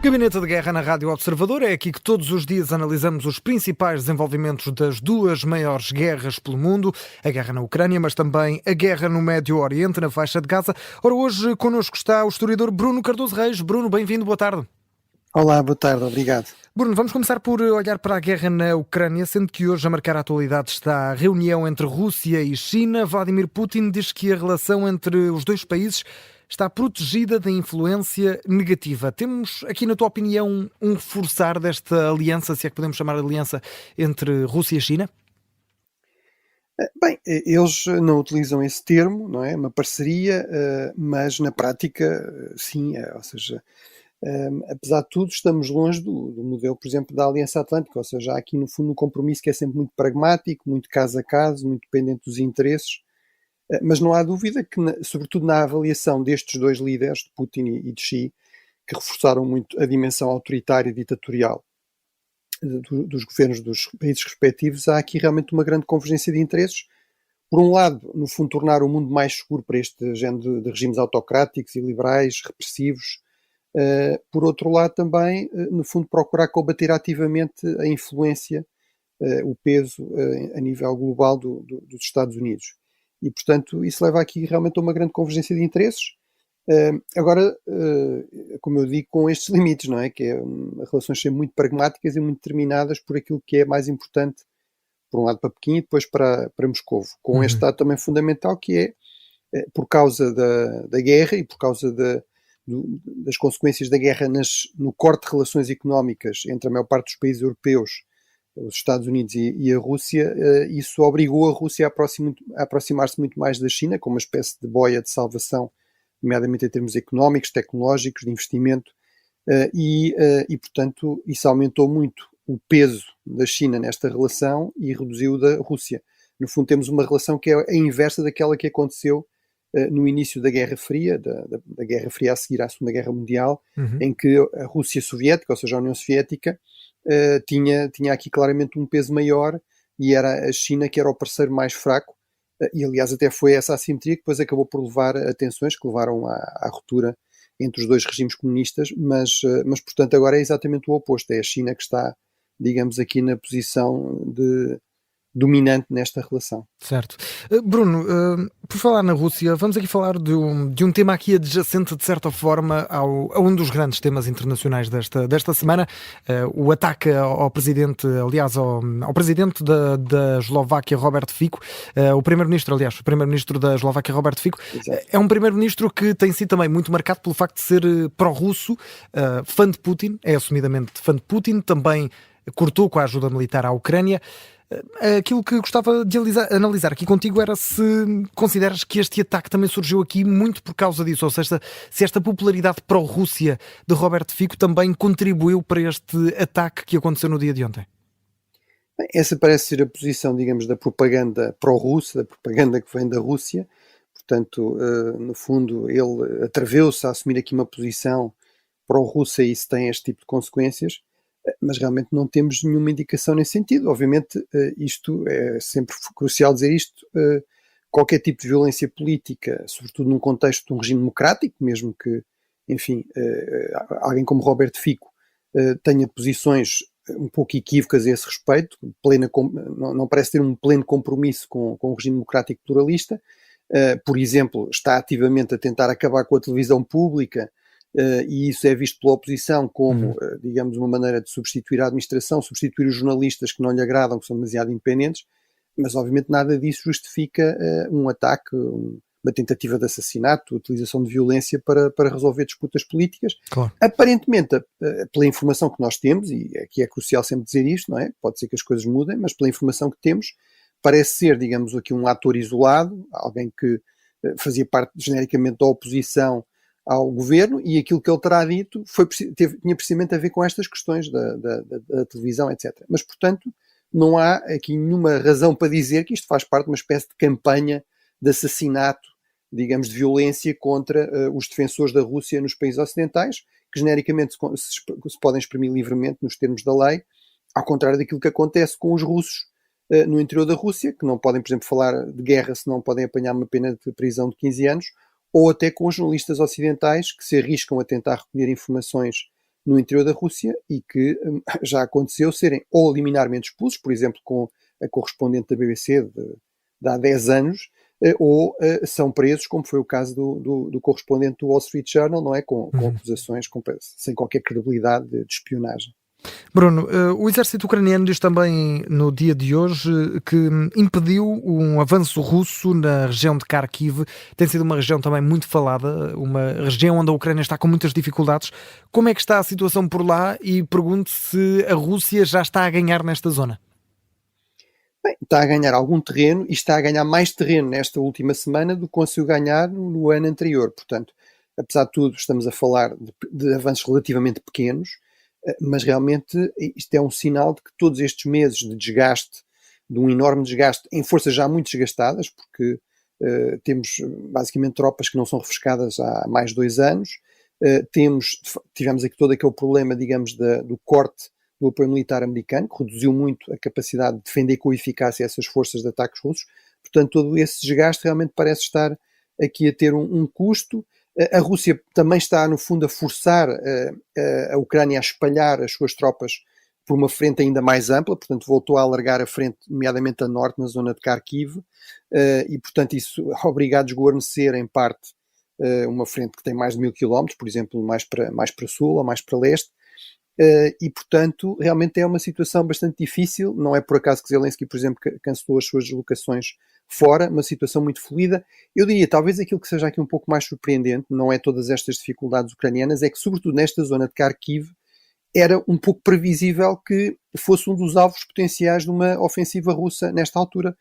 Gabinete de Guerra na Rádio Observador. É aqui que todos os dias analisamos os principais desenvolvimentos das duas maiores guerras pelo mundo, a guerra na Ucrânia, mas também a guerra no Médio Oriente, na faixa de Gaza. Ora, hoje connosco está o historiador Bruno Cardoso Reis. Bruno, bem-vindo, boa tarde. Olá, boa tarde, obrigado. Bruno, vamos começar por olhar para a guerra na Ucrânia, sendo que hoje a marcar a atualidade está a reunião entre Rússia e China. Vladimir Putin diz que a relação entre os dois países está protegida da influência negativa. Temos aqui, na tua opinião, um reforçar desta aliança, se é que podemos chamar de aliança, entre Rússia e China? Bem, eles não utilizam esse termo, não é? Uma parceria, mas na prática, sim, ou seja, apesar de tudo, estamos longe do modelo, por exemplo, da Aliança Atlântica, ou seja, há aqui no fundo um compromisso que é sempre muito pragmático, muito caso a caso, muito dependente dos interesses, mas não há dúvida que, sobretudo na avaliação destes dois líderes, de Putin e de Xi, que reforçaram muito a dimensão autoritária e ditatorial dos governos dos países respectivos, há aqui realmente uma grande convergência de interesses. Por um lado, no fundo, tornar o mundo mais seguro para este género de regimes autocráticos e liberais, repressivos. Por outro lado, também, no fundo, procurar combater ativamente a influência, o peso a nível global dos Estados Unidos. E, portanto, isso leva aqui realmente a uma grande convergência de interesses. Agora, como eu digo, com estes limites, não é? Que é relações sempre muito pragmáticas e muito determinadas por aquilo que é mais importante, por um lado para Pequim e depois para Moscovo. Com este dado também fundamental que é, por causa da guerra e por causa das consequências da guerra no corte de relações económicas entre a maior parte dos países europeus, os Estados Unidos e a Rússia, isso obrigou a Rússia a aproximar-se muito mais da China, como uma espécie de boia de salvação, nomeadamente em termos económicos, tecnológicos, de investimento, e portanto, isso aumentou muito o peso da China nesta relação e reduziu o da Rússia. No fundo, temos uma relação que é a inversa daquela que aconteceu no início da Guerra Fria, da Guerra Fria a seguir à Segunda Guerra Mundial, em que a Rússia Soviética, ou seja, a União Soviética, tinha aqui claramente um peso maior e era a China que era o parceiro mais fraco, e aliás até foi essa assimetria que depois acabou por levar a tensões que levaram à ruptura entre os dois regimes comunistas, mas portanto agora é exatamente o oposto, é a China que está, digamos, aqui na posição dominante nesta relação. Certo. Bruno, por falar na Rússia, vamos aqui falar de um tema aqui adjacente, de certa forma, a um dos grandes temas internacionais desta semana, o ataque ao presidente, aliás, ao presidente da Eslováquia, Robert Fico, o primeiro-ministro da Eslováquia, Robert Fico. Exato. É um primeiro-ministro que tem sido também muito marcado pelo facto de ser pró-russo, fã de Putin, é assumidamente fã de Putin, também cortou com a ajuda militar à Ucrânia. Aquilo que gostava de analisar aqui contigo era se consideras que este ataque também surgiu aqui muito por causa disso, ou seja, se esta popularidade pró-Rússia de Robert Fico também contribuiu para este ataque que aconteceu no dia de ontem. Bem, essa parece ser a posição, digamos, da propaganda pró-russa, da propaganda que vem da Rússia. Portanto, no fundo, ele atreveu-se a assumir aqui uma posição pró-russa e isso tem este tipo de consequências. Mas realmente não temos nenhuma indicação nesse sentido. Obviamente, isto é sempre crucial dizer isto, qualquer tipo de violência política, sobretudo num contexto de um regime democrático, mesmo que, enfim, alguém como Robert Fico tenha posições um pouco equívocas a esse respeito, não parece ter um pleno compromisso com o regime democrático pluralista, por exemplo, está ativamente a tentar acabar com a televisão pública, e isso é visto pela oposição como, digamos, uma maneira de substituir a administração, substituir os jornalistas que não lhe agradam, que são demasiado independentes, mas obviamente nada disso justifica um ataque, uma tentativa de assassinato, utilização de violência para resolver disputas políticas. Claro. Aparentemente, pela informação que nós temos, e aqui é crucial sempre dizer isto, não é? Pode ser que as coisas mudem, mas pela informação que temos, parece ser, digamos, aqui um ator isolado, alguém que fazia parte genericamente da oposição ao governo, e aquilo que ele terá dito tinha precisamente a ver com estas questões da televisão, etc. Mas, portanto, não há aqui nenhuma razão para dizer que isto faz parte de uma espécie de campanha de assassinato, digamos, de violência contra os defensores da Rússia nos países ocidentais, que genericamente se podem exprimir livremente nos termos da lei, ao contrário daquilo que acontece com os russos no interior da Rússia, que não podem, por exemplo, falar de guerra se não podem apanhar uma pena de prisão de 15 anos, ou até com os jornalistas ocidentais que se arriscam a tentar recolher informações no interior da Rússia e que já aconteceu serem ou liminarmente expulsos, por exemplo, com a correspondente da BBC de há 10 anos, ou são presos, como foi o caso do correspondente do Wall Street Journal, não é? Com acusações sem qualquer credibilidade de espionagem. Bruno, o exército ucraniano diz também no dia de hoje que impediu um avanço russo na região de Kharkiv. Tem sido uma região também muito falada, uma região onde a Ucrânia está com muitas dificuldades. Como é que está a situação por lá? E pergunto se a Rússia já está a ganhar nesta zona. Bem, está a ganhar algum terreno e está a ganhar mais terreno nesta última semana do que conseguiu ganhar no ano anterior. Portanto, apesar de tudo, estamos a falar de avanços relativamente pequenos, mas realmente isto é um sinal de que todos estes meses de desgaste, de um enorme desgaste em forças já muito desgastadas, porque temos basicamente tropas que não são refrescadas há mais de 2 anos, tivemos aqui todo aquele problema, digamos, do corte do apoio militar americano, que reduziu muito a capacidade de defender com eficácia essas forças de ataques russos. Portanto, todo esse desgaste realmente parece estar aqui a ter um custo. A Rússia também está, no fundo, a forçar a Ucrânia a espalhar as suas tropas por uma frente ainda mais ampla, portanto voltou a alargar a frente, nomeadamente a norte, na zona de Kharkiv, e portanto isso obriga a desguarnecer em parte uma frente que tem mais de 1000 km, por exemplo, mais para sul ou mais para leste, e portanto realmente é uma situação bastante difícil. Não é por acaso que Zelensky, por exemplo, cancelou as suas deslocações fora, uma situação muito fluida. Eu diria, talvez aquilo que seja aqui um pouco mais surpreendente, não é todas estas dificuldades ucranianas, é que sobretudo nesta zona de Kharkiv era um pouco previsível que fosse um dos alvos potenciais de uma ofensiva russa nesta altura,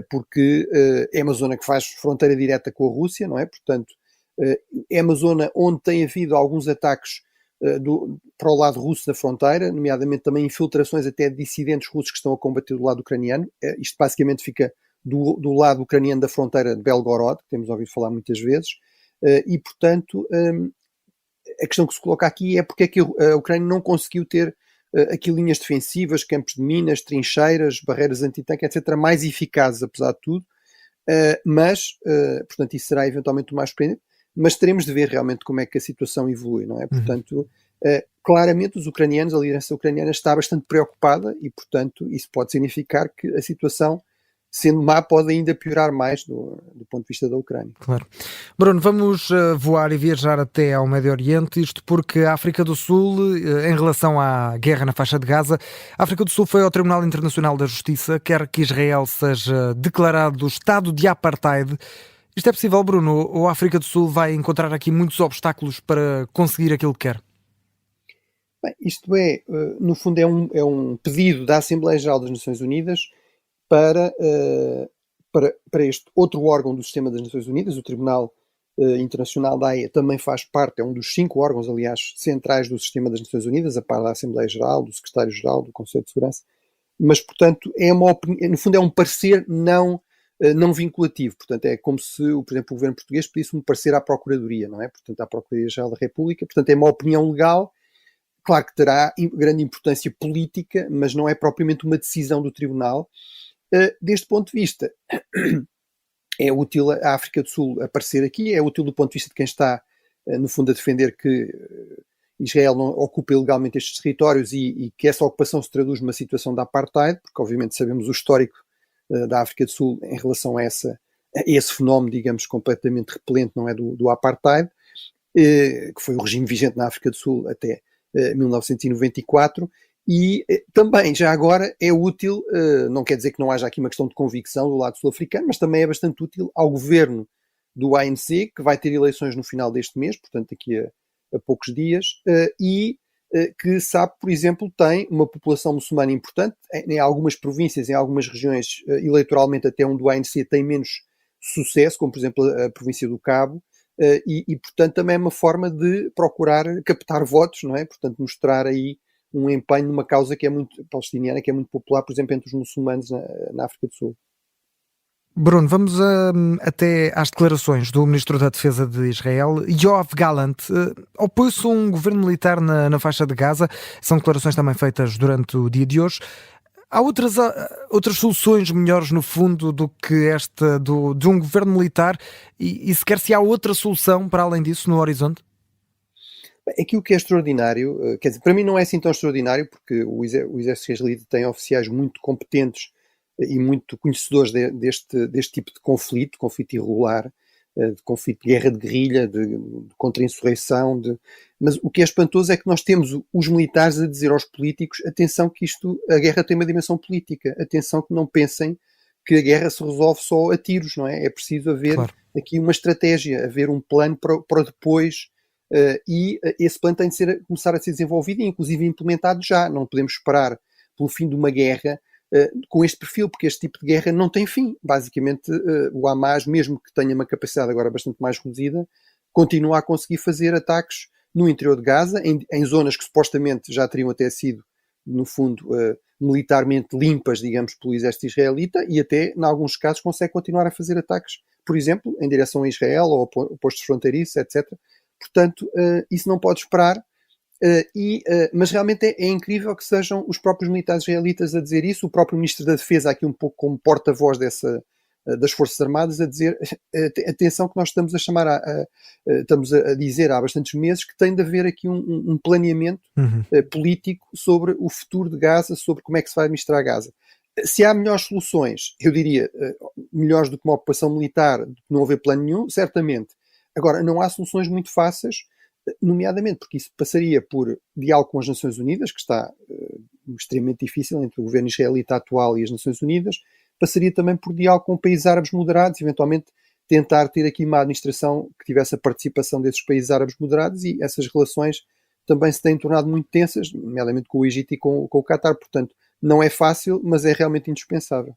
porque é uma zona que faz fronteira direta com a Rússia, não é? Portanto, é uma zona onde tem havido alguns ataques para o lado russo da fronteira, nomeadamente também infiltrações até de dissidentes russos que estão a combater do lado ucraniano. Isto basicamente fica do lado ucraniano da fronteira de Belgorod, que temos ouvido falar muitas vezes, e portanto a questão que se coloca aqui é porque é que a Ucrânia não conseguiu ter aqui linhas defensivas, campos de minas, trincheiras, barreiras antitanque, etc., mais eficazes, apesar de tudo, mas, portanto, isso será eventualmente o mais surpreendente, mas teremos de ver realmente como é que a situação evolui, não é? Portanto, claramente os ucranianos, a liderança ucraniana está bastante preocupada e, portanto, isso pode significar que a situação, sendo má, pode ainda piorar mais do ponto de vista da Ucrânia. Claro. Bruno, vamos voar e viajar até ao Médio Oriente, isto porque a África do Sul, em relação à guerra na faixa de Gaza, a África do Sul foi ao Tribunal Internacional da Justiça, quer que Israel seja declarado Estado de Apartheid. Isto é possível, Bruno? Ou a África do Sul vai encontrar aqui muitos obstáculos para conseguir aquilo que quer? Bem, isto no fundo, é um pedido da Assembleia Geral das Nações Unidas para este outro órgão do sistema das Nações Unidas. O Tribunal Internacional da Haia também faz parte, é um dos 5 órgãos, aliás, centrais do sistema das Nações Unidas, a par da Assembleia Geral, do Secretário-Geral, do Conselho de Segurança, mas, portanto, no fundo é um parecer não vinculativo. Portanto, é como se, por exemplo, o governo português pedisse um parecer à Procuradoria, não é? Portanto, à Procuradoria-Geral da República. Portanto, é uma opinião legal. Claro que terá grande importância política, mas não é propriamente uma decisão do Tribunal. Deste ponto de vista, é útil a África do Sul aparecer aqui, é útil do ponto de vista de quem está, no fundo, a defender que Israel não ocupa ilegalmente estes territórios e que essa ocupação se traduz numa situação de apartheid, porque obviamente sabemos o histórico da África do Sul em relação a esse fenómeno, digamos, completamente repelente, não é, do apartheid, que foi o regime vigente na África do Sul até 1994, e também, já agora, é útil, não quer dizer que não haja aqui uma questão de convicção do lado sul-africano, mas também é bastante útil ao governo do ANC, que vai ter eleições no final deste mês, portanto aqui a poucos dias, e que sabe, por exemplo, tem uma população muçulmana importante, em algumas províncias, em algumas regiões, eleitoralmente até onde o ANC tem menos sucesso, como por exemplo a província do Cabo, e portanto também é uma forma de procurar captar votos, não é? Portanto, mostrar aí um empenho numa causa que é muito palestiniana, que é muito popular, por exemplo, entre os muçulmanos na África do Sul. Bruno, vamos até às declarações do Ministro da Defesa de Israel, Yoav Gallant. Opôs-se a um governo militar na faixa de Gaza. São declarações também feitas durante o dia de hoje. Há outras soluções melhores, no fundo, do que esta de um governo militar? E sequer se há outra solução para além disso no horizonte? Aquilo que é extraordinário, quer dizer, para mim não é assim tão extraordinário, porque o exército israelita tem oficiais muito competentes e muito conhecedores deste tipo de conflito irregular, de conflito de guerra de guerrilha, de contra-insurreição. Mas o que é espantoso é que nós temos os militares a dizer aos políticos: atenção que a guerra tem uma dimensão política, atenção que não pensem que a guerra se resolve só a tiros, não é? É preciso haver Claro. aqui uma estratégia, haver um plano para depois. E esse plano tem de começar a ser desenvolvido e inclusive implementado já. Não podemos esperar pelo fim de uma guerra com este perfil, porque este tipo de guerra não tem fim. Basicamente, o Hamas, mesmo que tenha uma capacidade agora bastante mais reduzida, continua a conseguir fazer ataques no interior de Gaza, em zonas que supostamente já teriam até sido, no fundo, militarmente limpas, digamos, pelo exército israelita, e até, em alguns casos, consegue continuar a fazer ataques, por exemplo, em direção a Israel ou a postos fronteiriços, etc. Portanto, isso não pode esperar, mas realmente é incrível que sejam os próprios militares israelitas a dizer isso, o próprio Ministro da Defesa, aqui um pouco como porta-voz das Forças Armadas, a dizer: atenção que nós estamos a chamar, estamos a dizer há bastantes meses que tem de haver aqui um planeamento político sobre o futuro de Gaza, sobre como é que se vai administrar Gaza. Se há melhores soluções, eu diria, melhores do que uma ocupação militar, do que não haver plano nenhum, certamente. Agora, não há soluções muito fáceis, nomeadamente porque isso passaria por diálogo com as Nações Unidas, que está extremamente difícil entre o governo israelita atual e as Nações Unidas, passaria também por diálogo com países árabes moderados, eventualmente tentar ter aqui uma administração que tivesse a participação desses países árabes moderados, e essas relações também se têm tornado muito tensas, nomeadamente com o Egito e com o Qatar. Portanto, não é fácil, mas é realmente indispensável.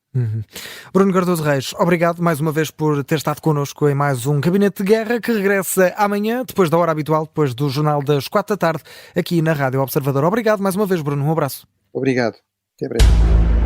Bruno Cardoso Reis, obrigado mais uma vez por ter estado connosco em mais um Gabinete de Guerra, que regressa amanhã, depois da hora habitual, depois do Jornal das 4 da tarde, aqui na Rádio Observador. Obrigado mais uma vez, Bruno. Um abraço. Obrigado. Até breve.